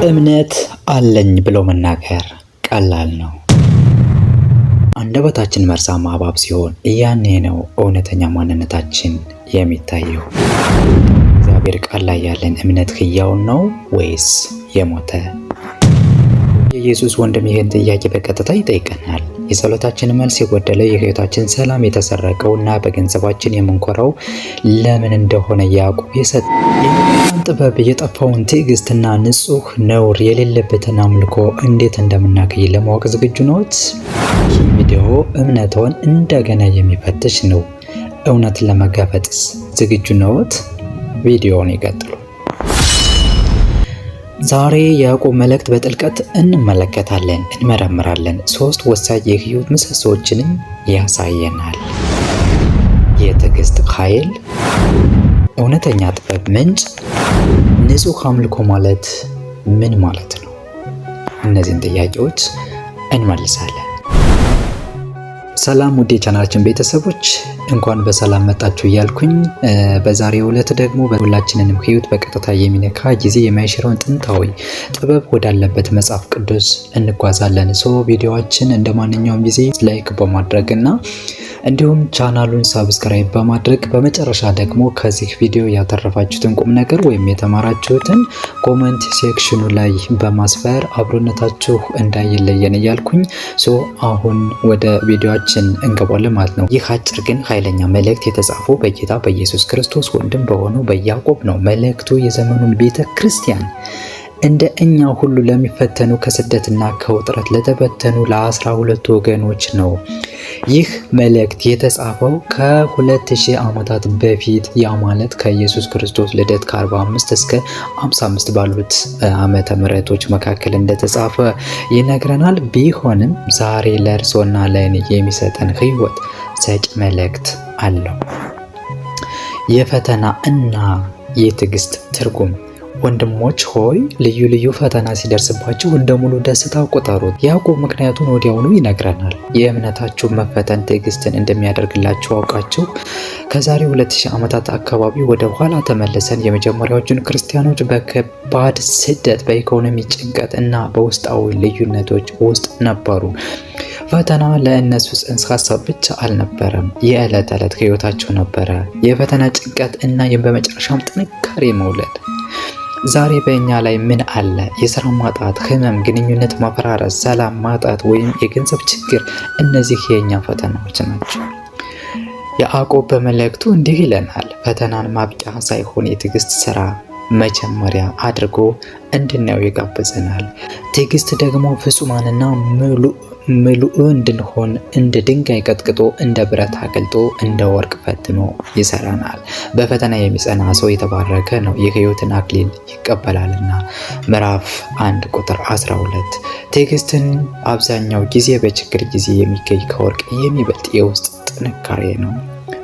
እምነት አለኝ ብሎ መናገር ቀላል ነው። አንደበታችን መርዛማ እባብ ሲሆን ያኔ ነው እውነተኛ ማንነታችን የሚታየው። እግዚአብሔር ቃል ላይ ያለን እምነት ሕያው ነው ወይስ የሞተ? የኢየሱስ ወንድም ይህን ጥያቄ በቀጥታ ይጠይቀናል። የጸሎታችን መልስ የጎደለው የሕይወታችን ሰላም የተሰረቀውና በገንዘባችን የምንኮራው ለምን እንደሆነ ያዕቆብ የሰጠን ጥበብ የጠፋውን ትዕግስትና ንጹህ ነውር የሌለበትን አምልኮ እንዴት እንደምናገኝ ለማወቅ ዝግጁ ነዎት? ይህ ቪዲዮ እምነትዎን እንደገና የሚፈትሽ ነው። እውነትን ለመጋፈጥስ ዝግጁ ነዎት? ቪዲዮውን ይቀጥሉ። ዛሬ የያዕቆብ መልእክት በጥልቀት እንመለከታለን፣ እንመረምራለን። ሶስት ወሳኝ የሕይወት ምሰሶዎችንም ያሳየናል። የትዕግስት ኃይል፣ እውነተኛ ጥበብ ምንጭ፣ ንጹህ አምልኮ ማለት ምን ማለት ነው? እነዚህን ጥያቄዎች እንመልሳለን። ሰላም ውድ የቻናላችን ቤተሰቦች እንኳን በሰላም መጣችሁ እያልኩኝ በዛሬው ዕለት ደግሞ በሁላችንንም ሕይወት በቀጥታ የሚነካ ጊዜ የማይሽረውን ጥንታዊ ጥበብ ወዳለበት መጽሐፍ ቅዱስ እንጓዛለን። ቪዲዮአችን እንደ ማንኛውም ጊዜ ላይክ በማድረግ እና እንዲሁም ቻናሉን ሳብስክራይብ በማድረግ በመጨረሻ ደግሞ ከዚህ ቪዲዮ ያተረፋችሁትን ቁም ነገር ወይም የተማራችሁትን ኮሜንት ሴክሽኑ ላይ በማስፈር አብሮነታችሁ እንዳይለየን እያልኩኝ አሁን ወደ ቪዲዮአችን እንገባለን ማለት ነው። ይህ አጭር ግን ኃይለኛ መልእክት የተጻፈው በጌታ በኢየሱስ ክርስቶስ ወንድም በሆነው በያዕቆብ ነው። መልእክቱ የዘመኑን ቤተ ክርስቲያን እንደ እኛ ሁሉ ለሚፈተኑ ከስደትና ከውጥረት ለተበተኑ ለ12 ወገኖች ነው። ይህ መልእክት የተጻፈው ከ2000 ዓመታት በፊት ያ ማለት ከኢየሱስ ክርስቶስ ልደት ከ45 እስከ 55 ባሉት ዓመተ ምህረቶች መካከል እንደተጻፈ ይነግረናል። ቢሆንም ዛሬ ለእርሶና ለእኔ የሚሰጠን ሕይወት ሰጪ መልእክት አለው። የፈተና እና የትዕግስት ትርጉም። ወንድሞች ሆይ ልዩ ልዩ ፈተና ሲደርስባችሁ እንደ ሙሉ ደስታ ቁጠሩት። ያዕቆብ ምክንያቱን ወዲያውኑ ይነግረናል። የእምነታችሁ መፈተን ትዕግስትን እንደሚያደርግላችሁ አውቃችሁ ከዛሬ 2000 ዓመታት አካባቢ ወደ ኋላ ተመልሰን የመጀመሪያዎቹን ክርስቲያኖች በከባድ ስደት፣ በኢኮኖሚ ጭንቀት እና በውስጣዊ ልዩነቶች ውስጥ ነበሩ። ፈተና ለእነሱ ጽንሰ ሀሳብ ብቻ አልነበረም፣ የዕለት ተዕለት ሕይወታቸው ነበረ። የፈተና ጭንቀት እና በመጨረሻም ጥንካሬ መውለድ። ዛሬ በእኛ ላይ ምን አለ? የሥራ ማጣት፣ ህመም፣ ግንኙነት ማፈራረስ፣ ሰላም ማጣት ወይም የገንዘብ ችግር። እነዚህ የእኛ ፈተናዎች ናቸው። ያዕቆብ በመልእክቱ እንዲህ ይለናል፣ ፈተናን ማብቂያ ሳይሆን የትዕግስት ሥራ መጀመሪያ አድርጎ እንድናየው ይጋብዘናል። ትዕግስት ደግሞ ፍጹማንና ምሉእ እንድንሆን እንደ ድንጋይ ቀጥቅጦ እንደ ብረት አቅልጦ እንደ ወርቅ ፈትኖ ይሰራናል። በፈተና የሚጸና ሰው የተባረከ ነው፣ የሕይወትን አክሊል ይቀበላልና። ምዕራፍ 1 ቁጥር 12። ትዕግስትን አብዛኛው ጊዜ በችግር ጊዜ የሚገኝ ከወርቅ የሚበልጥ የውስጥ ጥንካሬ ነው።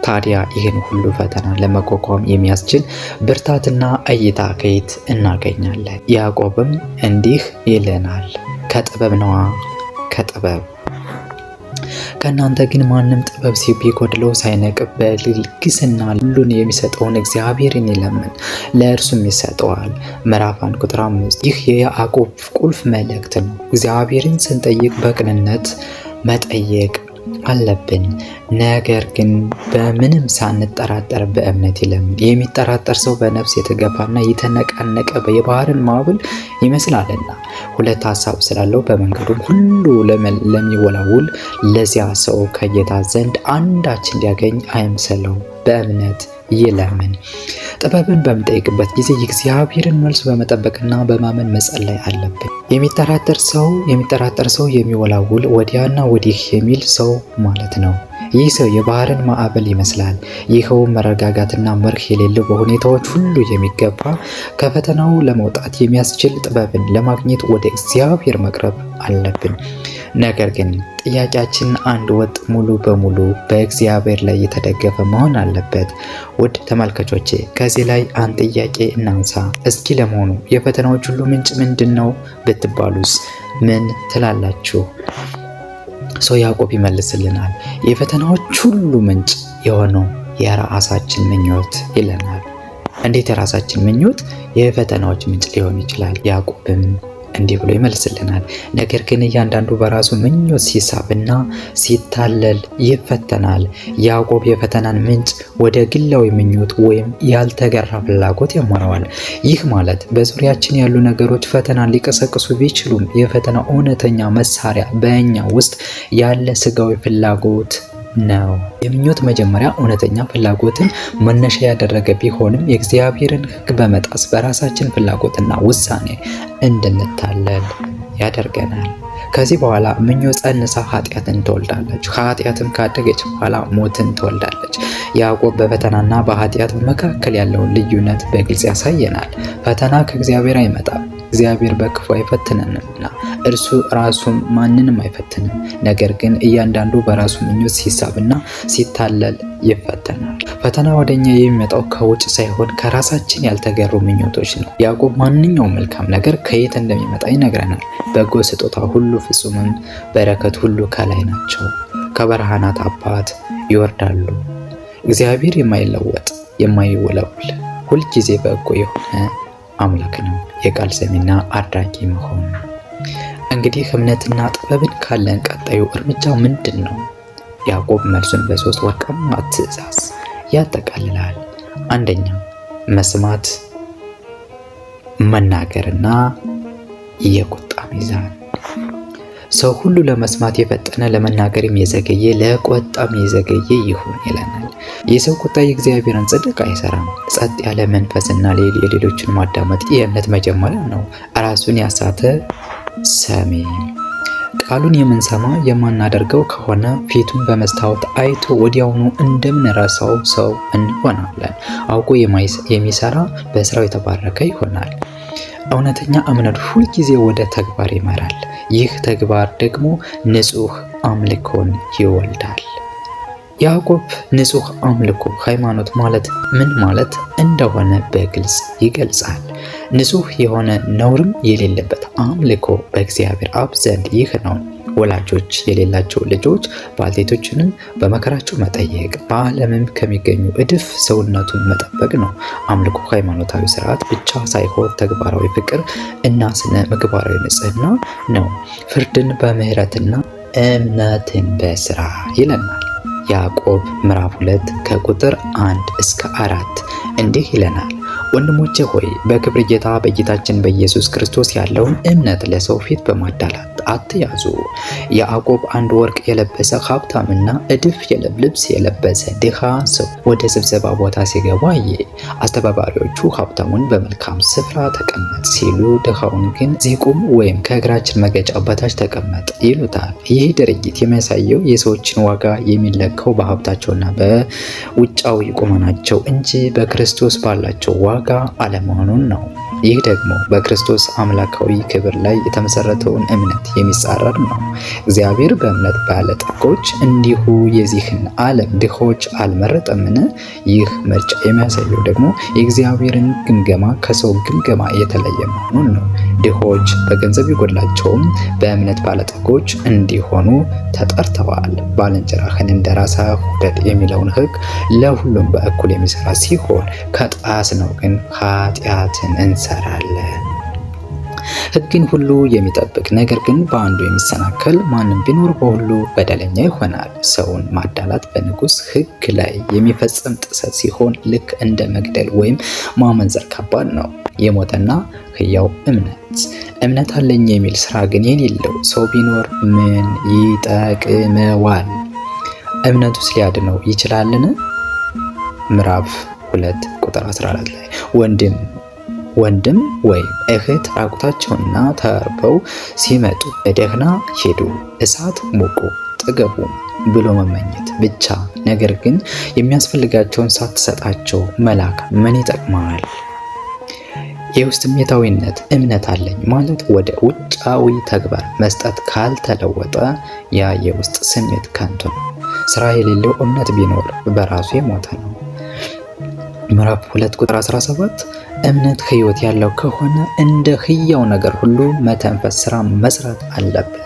ታዲያ ይህን ሁሉ ፈተና ለመቋቋም የሚያስችል ብርታትና እይታ ከየት እናገኛለን? ያዕቆብም እንዲህ ይለናል፣ ከጥበብ ነዋ፣ ከጥበብ። ከእናንተ ግን ማንም ጥበብ ቢጎድለው ሳይነቅፍ በልግስና ሁሉን የሚሰጠውን እግዚአብሔርን ይለምን ለእርሱም ይሰጠዋል። ምዕራፍ 1 ቁጥር 5። ይህ የያዕቆብ ቁልፍ መልእክት ነው። እግዚአብሔርን ስንጠይቅ በቅንነት መጠየቅ አለብን። ነገር ግን በምንም ሳንጠራጠር በእምነት ይለምን። የሚጠራጠር ሰው በነፍስ የተገፋና የተነቃነቀ የባህርን ማዕበል ይመስላልና ሁለት ሀሳብ ስላለው በመንገዱም ሁሉ ለሚወላውል ለዚያ ሰው ከጌታ ዘንድ አንዳች እንዲያገኝ አይምሰለው። በእምነት ይለምን። ጥበብን በምንጠይቅበት ጊዜ የእግዚአብሔርን መልስ በመጠበቅና በማመን መጸለይ አለብን። የሚጠራጠር ሰው የሚወላውል ወዲያና ወዲህ የሚል ሰው ማለት ነው። ይህ ሰው የባህርን ማዕበል ይመስላል። ይኸው መረጋጋትና መርህ የሌለው በሁኔታዎች ሁሉ የሚገባ ከፈተናው ለመውጣት የሚያስችል ጥበብን ለማግኘት ወደ እግዚአብሔር መቅረብ አለብን። ነገር ግን ጥያቄያችን አንድ ወጥ ሙሉ በሙሉ በእግዚአብሔር ላይ የተደገፈ መሆን አለበት። ውድ ተመልካቾቼ ከዚህ ላይ አንድ ጥያቄ እናንሳ እስኪ። ለመሆኑ የፈተናዎች ሁሉ ምንጭ ምንድን ነው ብትባሉስ ምን ትላላችሁ? ያዕቆብ ይመልስልናል። የፈተናዎች ሁሉ ምንጭ የሆነው የራሳችን ምኞት ይለናል። እንዴት የራሳችን ምኞት የፈተናዎች ምንጭ ሊሆን ይችላል? ያዕቆብም እንዲህ ብሎ ይመልስልናል። ነገር ግን እያንዳንዱ በራሱ ምኞት ሲሳብና ሲታለል ይፈተናል። ያዕቆብ የፈተናን ምንጭ ወደ ግላዊ ምኞት ወይም ያልተገራ ፍላጎት ያሟረዋል። ይህ ማለት በዙሪያችን ያሉ ነገሮች ፈተናን ሊቀሰቅሱ ቢችሉም የፈተና እውነተኛ መሳሪያ በእኛ ውስጥ ያለ ስጋዊ ፍላጎት ነው። የምኞት መጀመሪያ እውነተኛ ፍላጎትን መነሻ ያደረገ ቢሆንም የእግዚአብሔርን ሕግ በመጣስ በራሳችን ፍላጎትና ውሳኔ እንድንታለል ያደርገናል። ከዚህ በኋላ ምኞት ጸንሳ ኃጢአትን ትወልዳለች። ኃጢአትም ካደገች በኋላ ሞትን ትወልዳለች። ያዕቆብ በፈተናና በኃጢአት መካከል ያለውን ልዩነት በግልጽ ያሳየናል። ፈተና ከእግዚአብሔር አይመጣም። እግዚአብሔር በክፉ አይፈትነንምና እርሱ ራሱም ማንንም አይፈትንም። ነገር ግን እያንዳንዱ በራሱ ምኞት ሲሳብና ሲታለል ይፈተናል። ፈተና ወደኛ የሚመጣው ከውጭ ሳይሆን ከራሳችን ያልተገሩ ምኞቶች ነው። ያዕቆብ ማንኛውም መልካም ነገር ከየት እንደሚመጣ ይነግረናል። በጎ ስጦታ ሁሉ ፍጹምም በረከት ሁሉ ከላይ ናቸው፣ ከብርሃናት አባት ይወርዳሉ። እግዚአብሔር የማይለወጥ የማይወለውል ሁልጊዜ በጎ የሆነ አምላክ ነው። የቃል ሰሚና አድራጊ መሆን። እንግዲህ እምነትና ጥበብን ካለን ቀጣዩ እርምጃ ምንድን ነው? ያዕቆብ መልሱን በ3 ወርቃማ ትእዛዝ ያጠቃልላል። አንደኛ መስማት፣ መናገርና የቁጣ ሚዛን። ሰው ሁሉ ለመስማት የፈጠነ ለመናገርም የዘገየ ለቁጣም የዘገየ ይሁን ይለናል። የሰው ቁጣ የእግዚአብሔርን ጽድቅ አይሰራም። ጸጥ ያለ መንፈስና የሌሎችን ማዳመጥ የእምነት መጀመሪያ ነው። ራሱን ያሳተ ሰሚ። ቃሉን የምንሰማ የማናደርገው ከሆነ ፊቱን በመስታወት አይቶ ወዲያውኑ እንደምንረሳው ሰው እንሆናለን። አውቆ የሚሰራ በስራው የተባረከ ይሆናል። እውነተኛ እምነት ሁልጊዜ ወደ ተግባር ይመራል። ይህ ተግባር ደግሞ ንጹህ አምልኮን ይወልዳል። ያዕቆብ ንጹህ አምልኮ ሃይማኖት ማለት ምን ማለት እንደሆነ በግልጽ ይገልጻል። ንጹህ የሆነ ነውርም የሌለበት አምልኮ በእግዚአብሔር አብ ዘንድ ይህ ነው። ወላጆች የሌላቸው ልጆች ባልቴቶችንም በመከራቸው መጠየቅ፣ በዓለምም ከሚገኙ እድፍ ሰውነቱን መጠበቅ ነው። አምልኮ ሃይማኖታዊ ስርዓት ብቻ ሳይሆን ተግባራዊ ፍቅር እና ስነ ምግባራዊ ንጽህና ነው። ፍርድን በምህረትና እምነትን በስራ ይለናል። ያዕቆብ ምዕራፍ 2 ከቁጥር 1 እስከ 4 እንዲህ ይለናል። ወንድሞቼ ሆይ በክብር ጌታ በጌታችን በኢየሱስ ክርስቶስ ያለውን እምነት ለሰው ፊት በማዳላት አትያዙ። ያዕቆብ አንድ ወርቅ የለበሰ ሀብታምና እድፍ ልብስ የለበሰ ድሃ ሰው ወደ ስብሰባ ቦታ ሲገባ አየ። አስተባባሪዎቹ ሀብታሙን በመልካም ስፍራ ተቀመጥ ሲሉ፣ ድሃውን ግን ዚቁም ወይም ከእግራችን መገጫ በታች ተቀመጥ ይሉታል። ይህ ድርጊት የሚያሳየው የሰዎችን ዋጋ የሚለካው በሀብታቸውና በውጫዊ ቁመናቸው እንጂ በክርስቶስ ባላቸው ዋጋ አለመሆኑን ነው። ይህ ደግሞ በክርስቶስ አምላካዊ ክብር ላይ የተመሰረተውን እምነት የሚጻረር ነው። እግዚአብሔር በእምነት ባለጠጎች እንዲሁ የዚህን ዓለም ድሆች አልመረጠምን? ይህ ምርጫ የሚያሳየው ደግሞ የእግዚአብሔርን ግምገማ ከሰው ግምገማ የተለየ መሆኑን ነው። ድሆች በገንዘብ ይጎድላቸውም በእምነት ባለጠጎች እንዲሆኑ ተጠርተዋል። ባልንጀራህን እንደ ራስህ ውደድ የሚለውን ሕግ ለሁሉም በእኩል የሚሰራ ሲሆን ከጣስነው ግን ኃጢአትን እንሰራለን። ሕግን ሁሉ የሚጠብቅ ነገር ግን በአንዱ የሚሰናከል ማንም ቢኖር በሁሉ በደለኛ ይሆናል። ሰውን ማዳላት በንጉሥ ሕግ ላይ የሚፈጸም ጥሰት ሲሆን ልክ እንደ መግደል ወይም ማመንዘር ከባድ ነው። የሞተና ሕያው እምነት አለኝ የሚል ስራ ግን የሌለው ሰው ቢኖር ምን ይጠቅመዋል? እምነቱስ ሊያድነው ይችላልን? ምዕራፍ 2 ቁጥር 14 ላይ ወንድም ወይም እህት ራቁታቸውና ተርበው ሲመጡ በደህና ሄዱ፣ እሳት ሞቁ፣ ጥገቡ ብሎ መመኘት ብቻ፣ ነገር ግን የሚያስፈልጋቸውን ሳትሰጣቸው መላክ ምን ይጠቅማል? የውስጥ ስሜታዊነት እምነት አለኝ ማለት ወደ ውጫዊ ተግባር መስጠት ካልተለወጠ ያ የውስጥ ስሜት ከንቱ ነው። ስራ የሌለው እምነት ቢኖር በራሱ የሞተ ነው። ምዕራፍ 2 ቁጥር 17 እምነት ሕይወት ያለው ከሆነ እንደ ሕያው ነገር ሁሉ መተንፈስ፣ ስራ መስራት አለበት።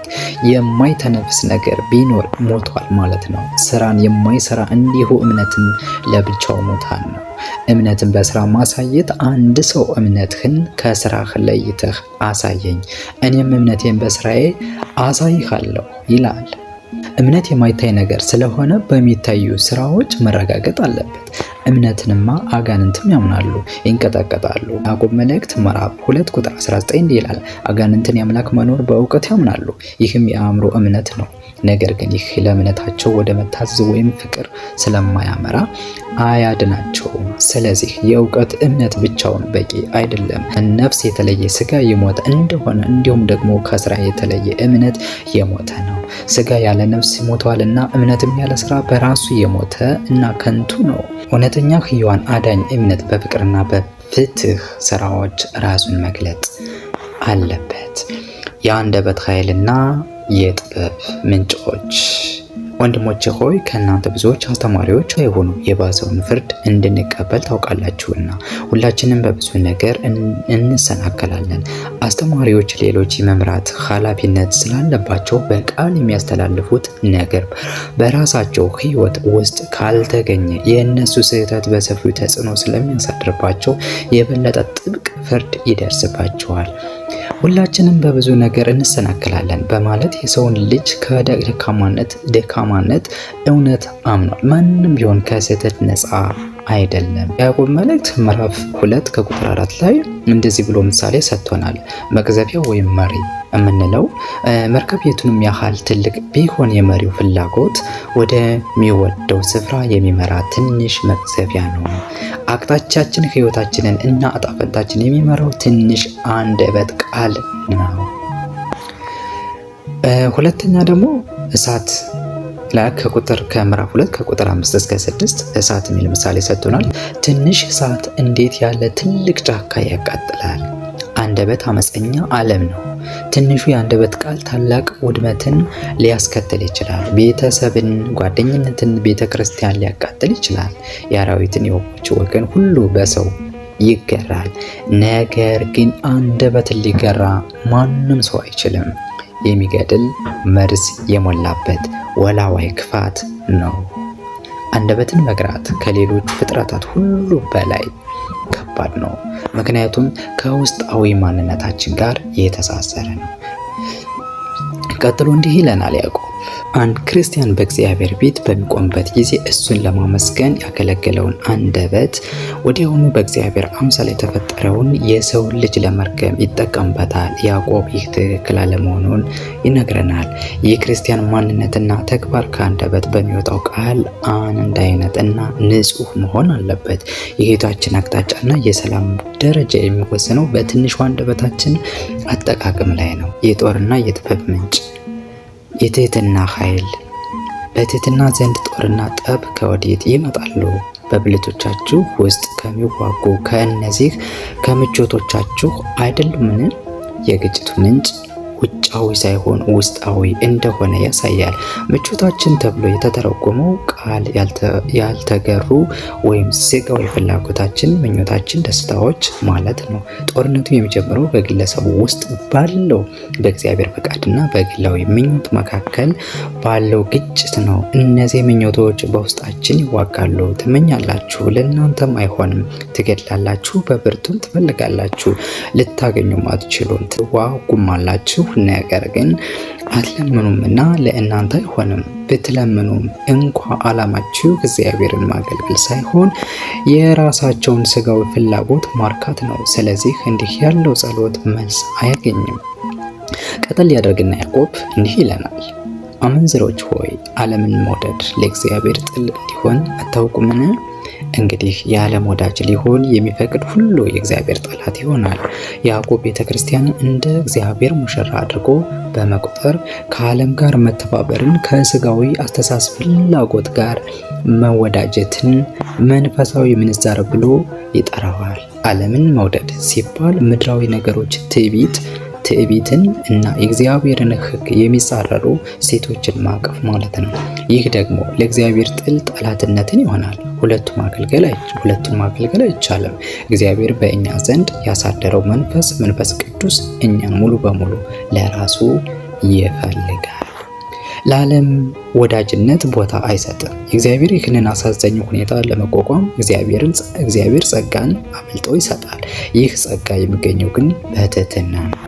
የማይተነፍስ ነገር ቢኖር ሞቷል ማለት ነው። ስራን የማይሰራ እንዲሁ እምነትም ለብቻው ሞታል ነው። እምነትን በስራ ማሳየት፣ አንድ ሰው እምነትህን ከስራህ ለይተህ አሳየኝ፣ እኔም እምነቴን በስራዬ አሳይሃለሁ ይላል። እምነት የማይታይ ነገር ስለሆነ በሚታዩ ስራዎች መረጋገጥ አለበት። እምነትንማ አጋንንትም ያምናሉ ይንቀጠቀጣሉ። ያዕቆብ መልእክት ምዕራፍ 2 ቁጥር 19 ይላል፣ አጋንንትን የአምላክ መኖር በእውቀት ያምናሉ፣ ይህም የአእምሮ እምነት ነው። ነገር ግን ይህ ለእምነታቸው ወደ መታዘዝ ወይም ፍቅር ስለማያመራ አያድናቸውም። ስለዚህ የእውቀት እምነት ብቻውን በቂ አይደለም። ነፍስ የተለየ ስጋ የሞተ እንደሆነ እንዲሁም ደግሞ ከስራ የተለየ እምነት የሞተ ነው። ስጋ ያለ ነፍስ ሞቷልና እምነትም ያለ ስራ በራሱ የሞተ እና ከንቱ ነው። እውነተኛ ሕያዋን አዳኝ እምነት በፍቅርና በፍትህ ስራዎች ራሱን መግለጥ አለበት። የአንደበት ኃይልና የጥበብ ምንጮች። ወንድሞቼ ሆይ ከእናንተ ብዙዎች አስተማሪዎች አይሆኑ የባሰውን ፍርድ እንድንቀበል ታውቃላችሁና። ሁላችንም በብዙ ነገር እንሰናከላለን። አስተማሪዎች ሌሎች የመምራት ኃላፊነት ስላለባቸው በቃል የሚያስተላልፉት ነገር በራሳቸው ሕይወት ውስጥ ካልተገኘ የእነሱ ስህተት በሰፊው ተጽዕኖ ስለሚያሳድርባቸው የበለጠ ጥብቅ ፍርድ ይደርስባቸዋል። ሁላችንም በብዙ ነገር እንሰናከላለን በማለት የሰውን ልጅ ከደካማነት እውነት አምኗል። ማንም ቢሆን ከስህተት ነፃ አይደለም። ያዕቆብ መልእክት ምዕራፍ 2 ከቁጥር 4 ላይ እንደዚህ ብሎ ምሳሌ ሰጥቶናል። መቅዘፊያ ወይም መሪ የምንለው መርከብ የቱንም ያህል ትልቅ ቢሆን የመሪው ፍላጎት ወደሚወደው ስፍራ የሚመራ ትንሽ መቅዘፊያ ነው። አቅጣጫችን፣ ሕይወታችንን እና ዕጣ ፈንታችን የሚመራው ትንሽ አንደበት ቃል ነው። ሁለተኛ ደግሞ እሳት ከምዕራፍ 2 ከቁጥር 5 እስከ 6 እሳት የሚል ምሳሌ ሰጥቶናል። ትንሽ እሳት እንዴት ያለ ትልቅ ጫካ ያቃጥላል። አንደበት አመፀኛ ዓለም ነው። ትንሹ የአንደበት ቃል ታላቅ ውድመትን ሊያስከትል ይችላል። ቤተሰብን፣ ጓደኝነትን፣ ቤተ ክርስቲያን ሊያቃጥል ይችላል። የአራዊትን፣ የወፎች ወገን ሁሉ በሰው ይገራል። ነገር ግን አንደበትን ሊገራ ማንም ሰው አይችልም። የሚገድል መርዝ የሞላበት ወላዋይ ክፋት ነው። አንደበትን መግራት ከሌሎች ፍጥረታት ሁሉ በላይ ከባድ ነው። ምክንያቱም ከውስጣዊ ማንነታችን ጋር የተሳሰረ ነው። ቀጥሎ እንዲህ ይለናል ያዕቆብ፣ አንድ ክርስቲያን በእግዚአብሔር ቤት በሚቆምበት ጊዜ እሱን ለማመስገን ያገለገለውን አንደበት ወዲያውኑ በእግዚአብሔር አምሳል የተፈጠረውን የሰው ልጅ ለመርገም ይጠቀምበታል። ያዕቆብ ይህ ትክክል አለመሆኑን ይነግረናል። የክርስቲያን ማንነትና ተግባር ከአንደበት በሚወጣው ቃል አንድ አይነት እና ንጹህ መሆን አለበት። የሕይወታችን አቅጣጫና የሰላም ደረጃ የሚወሰነው በትንሹ አንደበታችን አጠቃቀም ላይ ነው። የጦርና የጥበብ ምንጭ የትህትና ኃይል። በትህትና ዘንድ ጦርና ጠብ ከወዴት ይመጣሉ? በብልቶቻችሁ ውስጥ ከሚዋጉ ከእነዚህ ከምቾቶቻችሁ አይደሉምን? የግጭቱ ምንጭ ውጫዊ ሳይሆን ውስጣዊ እንደሆነ ያሳያል። ምቾታችን ተብሎ የተተረጎመው ቃል ያልተገሩ ወይም ስጋዊ ፍላጎታችን፣ ምኞታችን፣ ደስታዎች ማለት ነው። ጦርነቱ የሚጀምረው በግለሰቡ ውስጥ ባለው በእግዚአብሔር ፈቃድና በግላዊ ምኞት መካከል ባለው ግጭት ነው። እነዚህ ምኞቶች በውስጣችን ይዋጋሉ። ትመኛላችሁ፣ ለእናንተም አይሆንም። ትገድላላችሁ፣ በብርቱም ትፈልጋላችሁ፣ ልታገኙም አትችሉም። ትዋጉማላችሁ፣ ነገር ግን አትለምኑም እና ለእናንተ አይሆንም። ብትለምኑም እንኳ ዓላማችሁ እግዚአብሔርን ማገልገል ሳይሆን የራሳቸውን ስጋዊ ፍላጎት ማርካት ነው። ስለዚህ እንዲህ ያለው ጸሎት መልስ አያገኝም። ቀጠል ያደርግና ያዕቆብ እንዲህ ይለናል፣ አመንዝሮች ሆይ ዓለምን መውደድ ለእግዚአብሔር ጥል እንዲሆን አታውቁምን? እንግዲህ የዓለም ወዳጅ ሊሆን የሚፈቅድ ሁሉ የእግዚአብሔር ጠላት ይሆናል። ያዕቆብ ቤተክርስቲያንን እንደ እግዚአብሔር ሙሽራ አድርጎ በመቁጠር ከዓለም ጋር መተባበርን፣ ከስጋዊ አስተሳሰብ ፍላጎት ጋር መወዳጀትን መንፈሳዊ ምንዛር ብሎ ይጠራዋል። ዓለምን መውደድ ሲባል ምድራዊ ነገሮች ትዕቢትን እና የእግዚአብሔርን ሕግ የሚጻረሩ ሴቶችን ማቀፍ ማለት ነው። ይህ ደግሞ ለእግዚአብሔር ጥል ጠላትነትን ይሆናል። ሁለቱን ማገልገል አይቻልም። እግዚአብሔር በእኛ ዘንድ ያሳደረው መንፈስ ቅዱስ እኛን ሙሉ በሙሉ ለራሱ ይፈልጋል። ለዓለም ወዳጅነት ቦታ አይሰጥም። እግዚአብሔር ይህንን አሳዛኝ ሁኔታ ለመቋቋም እግዚአብሔር ጸጋን አብልጦ ይሰጣል። ይህ ጸጋ የሚገኘው ግን በትህትና ነው።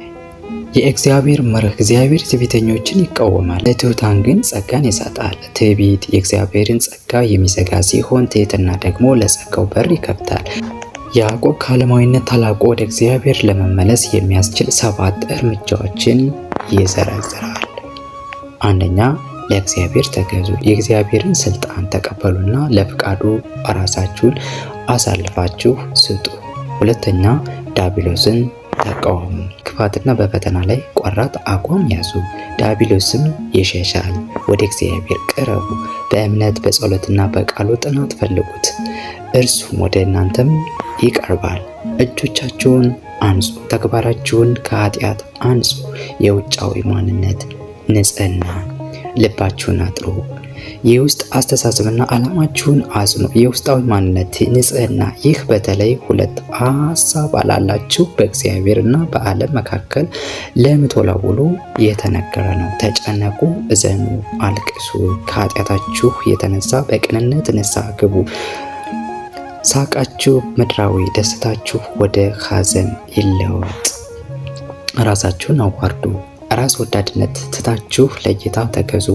የእግዚአብሔር መርህ እግዚአብሔር ትዕቢተኞችን ይቃወማል፣ ለትሑታን ግን ጸጋን ይሰጣል። ትዕቢት የእግዚአብሔርን ጸጋ የሚዘጋ ሲሆን፣ ትህትና ደግሞ ለጸጋው በር ይከፍታል። ያዕቆብ ከዓለማዊነት ተላቆ ወደ እግዚአብሔር ለመመለስ የሚያስችል 7 እርምጃዎችን ይዘረዝራል። አንደኛ፣ ለእግዚአብሔር ተገዙ። የእግዚአብሔርን ስልጣን ተቀበሉና ለፍቃዱ ራሳችሁን አሳልፋችሁ ስጡ። ሁለተኛ፣ ዲያብሎስን ተቃወሙ። ክፋትና በፈተና ላይ ቆራጥ አቋም ያዙ፣ ዲያብሎስም ይሸሻል። ወደ እግዚአብሔር ቅረቡ፣ በእምነት በጸሎትና በቃሉ ጥናት ፈልጉት፣ እርሱም ወደ እናንተም ይቀርባል። እጆቻችሁን አንጹ፣ ተግባራችሁን ከኃጢአት አንጹ። የውጫዊ ማንነት ንጽህና፣ ልባችሁን አጥሩ። የውስጥ አስተሳሰብና ዓላማችሁን አጽኑ። የውስጣዊ ማንነት ንጽህና፣ ይህ በተለይ ሁለት ሀሳብ ላላችሁ በእግዚአብሔርና በዓለም መካከል ለምትወላውሉ የተነገረ ነው። ተጨነቁ፣ እዘኑ፣ አልቅሱ። ከኃጢአታችሁ የተነሳ በቅንነት ንስሐ ግቡ። ሳቃችሁ ምድራዊ፣ ደስታችሁ ወደ ሐዘን ይለወጥ። ራሳችሁን አዋርዱ። ራስ ወዳድነት ትታችሁ ለጌታ ተገዙ።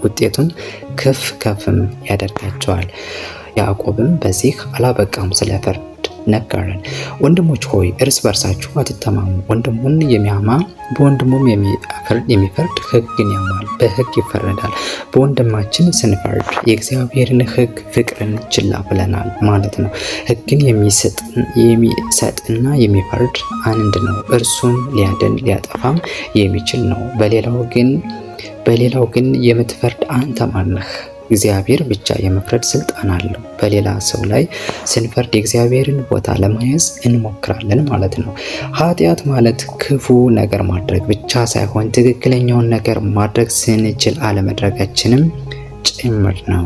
ውጤቱን ከፍም ያደርጋቸዋል። ያዕቆብም በዚህ አላበቃም፣ ስለ ፍርድ ነገረን። ወንድሞች ሆይ እርስ በርሳችሁ አትተማሙ። ወንድሙን የሚያማ በወንድሙም የሚፈርድ ሕግን ያማል፣ በሕግ ይፈረዳል። በወንድማችን ስንፈርድ የእግዚአብሔርን ሕግ ፍቅርን ችላ ብለናል ማለት ነው። ሕግን የሚሰጥና የሚፈርድ አንድ ነው፣ እርሱም ሊያድን ሊያጠፋም የሚችል ነው። በሌላው ግን የምትፈርድ አንተ ማን ነህ? እግዚአብሔር ብቻ የመፍረድ ስልጣን አለው። በሌላ ሰው ላይ ስንፈርድ የእግዚአብሔርን ቦታ ለመያዝ እንሞክራለን ማለት ነው። ኃጢአት ማለት ክፉ ነገር ማድረግ ብቻ ሳይሆን ትክክለኛውን ነገር ማድረግ ስንችል አለመድረጋችንም ጭምር ነው።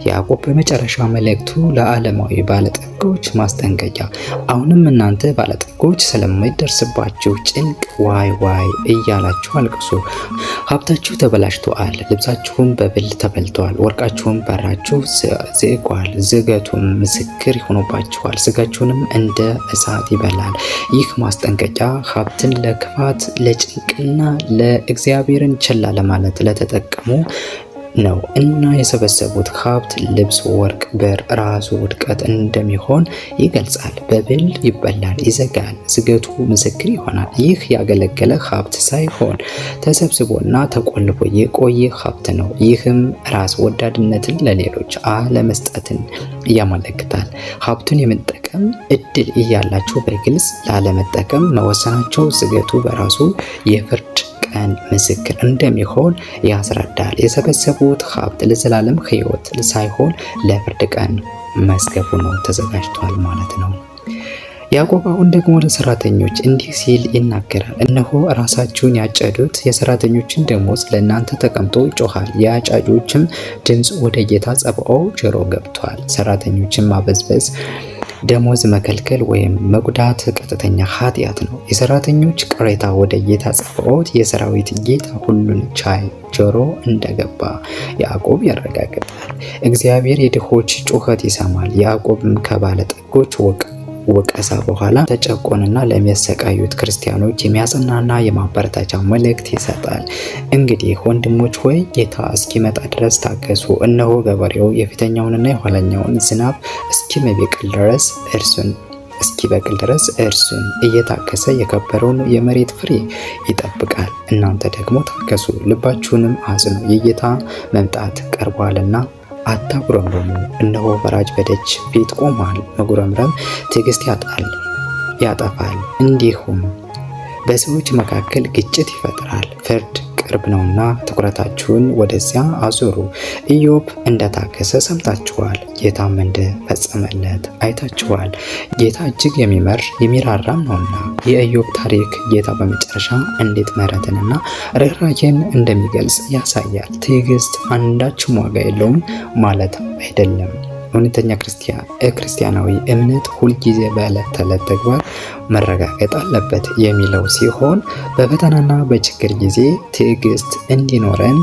ያዕቆብ በመጨረሻ መልእክቱ ለዓለማዊ ባለጠጎች ማስጠንቀቂያ፣ አሁንም እናንተ ባለጠጎች ስለማይደርስባችሁ ጭንቅ ዋይ ዋይ እያላችሁ አልቅሱ። ሀብታችሁ ተበላሽቷል፣ ልብሳችሁም በብል ተበልቷል፣ ወርቃችሁም በራችሁ ዝጓል፣ ዝገቱም ምስክር ይሆኑባችኋል፣ ስጋችሁንም እንደ እሳት ይበላል። ይህ ማስጠንቀቂያ ሀብትን ለክፋት ለጭንቅና ለእግዚአብሔርን ችላ ለማለት ለተጠቀሙ ነው እና የሰበሰቡት ሀብት ልብስ፣ ወርቅ፣ ብር ራሱ ውድቀት እንደሚሆን ይገልጻል። በብል ይበላል፣ ይዘጋል፣ ዝገቱ ምስክር ይሆናል። ይህ ያገለገለ ሀብት ሳይሆን ተሰብስቦና ተቆልፎ የቆየ ሀብት ነው። ይህም ራስ ወዳድነትን ለሌሎች አለመስጠትን ያመለክታል። ሀብቱን የመጠቀም እድል እያላቸው በግልጽ ላለመጠቀም መወሰናቸው ዝገቱ በራሱ የፍርድ ቀን ምስክር እንደሚሆን ያስረዳል። የሰበሰቡት ሀብት ለዘላለም ሕይወት ሳይሆን ለፍርድ ቀን መዝገብ ሆኖ ተዘጋጅቷል ማለት ነው። ያዕቆብ አሁን ደግሞ ለሰራተኞች እንዲህ ሲል ይናገራል። እነሆ ራሳችሁን ያጨዱት የሰራተኞችን ደሞዝ ለእናንተ ተቀምጦ ይጮኻል። የአጫጆችም ድምፅ ወደ ጌታ ጸባኦት ጆሮ ገብቷል። ሰራተኞችን ማበዝበዝ፣ ደሞዝ መከልከል ወይም መጉዳት ቀጥተኛ ኃጢአት ነው። የሰራተኞች ቅሬታ ወደ ጌታ ጸባኦት የሰራዊት ጌታ ሁሉን ቻይ ጆሮ እንደገባ ያዕቆብ ያረጋግጣል። እግዚአብሔር የድሆች ጩኸት ይሰማል። ያዕቆብም ከባለጠጎች ወቀሳ በኋላ ተጨቆንና ለሚያሰቃዩት ክርስቲያኖች የሚያጽናና የማበረታቻ መልእክት ይሰጣል። እንግዲህ ወንድሞች ሆይ ጌታ እስኪመጣ ድረስ ታገሱ። እነሆ ገበሬው የፊተኛውንና የኋለኛውን ዝናብ እስኪበቅል ድረስ እርሱን እየታገሰ የከበረውን የመሬት ፍሬ ይጠብቃል። እናንተ ደግሞ ታገሱ፣ ልባችሁንም አጽኑ፣ የጌታ መምጣት ቀርቧልና አታጉረምርሙ። እነሆ ፈራጅ በደጅ ፊት ቆሟል። መጉረምረም ትዕግስት ያጠፋል፣ እንዲሁም በሰዎች መካከል ግጭት ይፈጥራል። ፍርድ ቅርብ ነውና ትኩረታችሁን ወደዚያ አዙሩ። ኢዮብ እንደታገሰ ሰምታችኋል፣ ጌታም እንደፈጸመለት አይታችኋል። ጌታ እጅግ የሚራራም ነውና። የኢዮብ ታሪክ ጌታ በመጨረሻ እንዴት ምሕረትንና ርኅራኄን እንደሚገልጽ ያሳያል። ትዕግስት አንዳችም ዋጋ የለውም ማለት አይደለም። እውነተኛ ክርስቲያናዊ እምነት ሁልጊዜ በዕለት ተዕለት ተግባር መረጋገጥ አለበት የሚለው ሲሆን በፈተናና በችግር ጊዜ ትዕግስት እንዲኖረን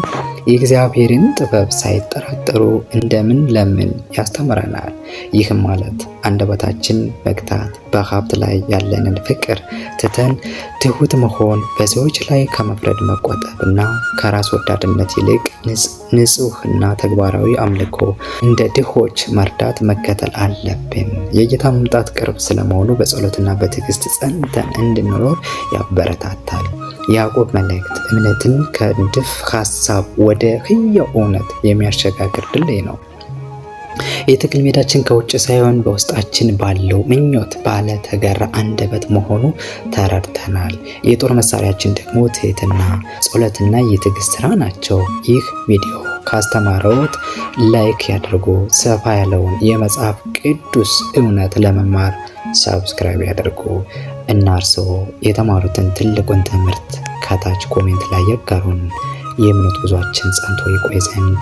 የእግዚአብሔርን ጥበብ ሳይጠራጠሩ እንደምን ለምን ያስተምረናል። ይህም ማለት አንደበታችን መግታት፣ በሀብት ላይ ያለንን ፍቅር ትተን ትሁት መሆን፣ በሰዎች ላይ ከመፍረድ መቆጠብ እና ከራስ ወዳድነት ይልቅ ንጹህና ተግባራዊ አምልኮ እንደ ድሆች መርዳት መከተል አለብን። የጌታ መምጣት ቅርብ ስለመሆኑ በጸሎትና በትዕግስት ጸንተን እንድንኖር ያበረታታል። የያዕቆብ መልእክት እምነትን ከንድፍ ሀሳብ ወደ ሕያው እውነት የሚያሸጋግር ድልድይ ነው። የትግል ሜዳችን ከውጭ ሳይሆን በውስጣችን ባለው ምኞት ባለ ተገራ አንደበት መሆኑ ተረድተናል። የጦር መሳሪያችን ደግሞ ትህትና፣ ጸሎትና የትዕግስት ስራ ናቸው። ይህ ቪዲዮ ካስተማረዎት ላይክ ያድርጉ። ሰፋ ያለውን የመጽሐፍ ቅዱስ እውነት ለመማር ሰብስክራይብ ያድርጉ እና እርስዎ የተማሩትን ትልቁን ትምህርት ከታች ኮሜንት ላይ ያጋሩን። የእምነት ጉዟችን ጸንቶ ይቆይ ዘንድ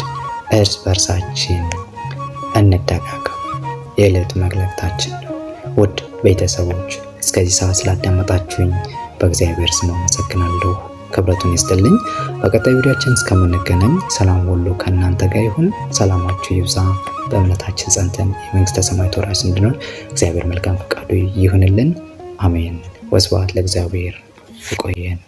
እርስ በርሳችን እንደጋገፍ የዕለቱ መልእክታችን ነው። ውድ ቤተሰቦች እስከዚህ ሰዓት ስላዳመጣችሁኝ በእግዚአብሔር ስም አመሰግናለሁ። ክብረቱን ይስጥልኝ። በቀጣይ ቪዲዮአችን እስከምንገናኝ ሰላም ሁሉ ከእናንተ ጋር ይሁን። ሰላማችሁ ይብዛ። በእምነታችን ጸንተን የመንግስተ ሰማያት ወራሽ እንድንሆን እግዚአብሔር መልካም ፈቃዱ ይሁንልን። አሜን። ወስብሐት ለእግዚአብሔር። ይቆየን።